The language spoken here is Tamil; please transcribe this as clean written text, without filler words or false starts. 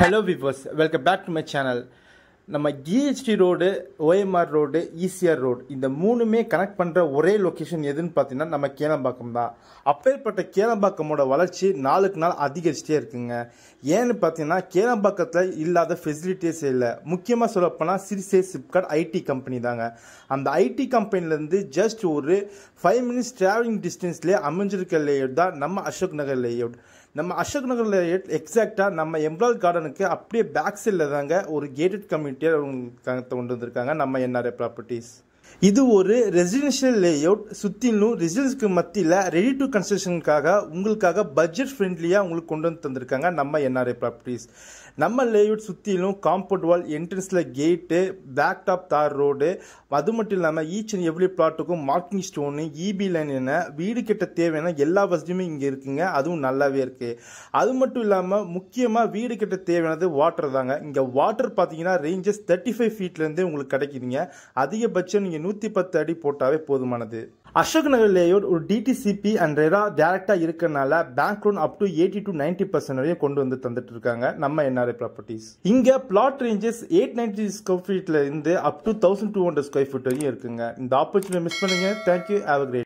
Hello viewers, welcome back to my channel. நம்ம GHT road, OMR road, ECR road இந்த மூணுமே கனெக்ட் பண்ற ஒரே லொகேஷன் எதுன்னு பார்த்தீங்கன்னா நம்ம கேளம்பாக்கம் தான். அப்பேற்பட்ட கேளம்பாக்கமோட வளர்ச்சி நாளுக்கு நாள் அதிகரிச்சிட்டே இருக்குங்க. ஏன்னு பார்த்தீங்கன்னா கேளம்பாக்கத்தில் இல்லாத ஃபெசிலிட்டிஸ் இல்லை. முக்கியமாக சொல்லப்போனால் சிறிசே சிப்கார்ட் ஐடி கம்பெனி தாங்க. அந்த ஐடி கம்பெனிலேருந்து ஜஸ்ட் ஒரு 5 minutes டிராவலிங் டிஸ்டன்ஸ்லேயே அமைஞ்சிருக்க லேஅவுட் தான் நம்ம அசோக் நகர் லேஅவுட். நம்ம அசோக் நகர் லேஅவுட் எக்ஸாக்டாக நம்ம எம்ப்ராய்ட் கார்டனுக்கு அப்படியே பேக் சைடில் தாங்க ஒரு கேட்டட் கம்யூனிட்டியாக கொண்டு வந்திருக்காங்க நம்ம NRA ப்ராப்பர்ட்டிஸ். இது ஒரு ரெசிடென்ஷியல் லேஅவுட். சுற்றிலும் ரெசிடென்ஸ்க்கு மத்தியில் ரெடி டு கன்ஸ்ட்ரக்ஷனுக்காக உங்களுக்காக பட்ஜெட் ஃப்ரெண்ட்லியாக உங்களுக்கு கொண்டு வந்து தந்திருக்காங்க நம்ம NRA ப்ராப்பர்ட்டிஸ். நம்ம லேஅவுட் சுற்றிலும் காம்பவுண்ட் வால், என்ட்ரன்ஸில் gate, back top tar road, அது மட்டும் இல்லாமல் ஈச் அண்ட் எவ்ரி பிளாட்டுக்கும் மார்க்கிங் ஸ்டோனு, EB லைன் என வீடு கட்ட தேவையான எல்லா வசதியுமே இங்கே இருக்குங்க. அதுவும் நல்லாவே இருக்கு. அது மட்டும் இல்லாமல் முக்கியமாக வீடு கட்ட தேவையானது வாட்டர் தாங்க. இங்கே வாட்டர் பார்த்தீங்கன்னா ரேஞ்சஸ் 35 feetலேருந்தே உங்களுக்கு கிடைக்குதுங்க. அதிகபட்சம் நீங்கள் 110 அடி போட்டாவே போதுமானது. அசோக் நகர் லேஅவுட் ஒரு DTCP அண்ட் ரெரா டைரக்டா இருக்கனால bank loan up to 80 to 90% வரையும் கொண்டு வந்து தந்துட்டு இருக்காங்க நம்ம NRA ப்ராப்பர்ட்டிஸ். இங்க பிளாட் ரேஞ்சஸ் 890 ஸ்கொயர் ஃபீட்ல இருந்து அப் டு 1200 ஸ்கொயர் ஃபீட் வரையும் இருக்குங்க. இந்த ஆப்பர்ச்சுனிட்டி மிஸ் பண்ணுங்க. தேங்க்யூ. Have a great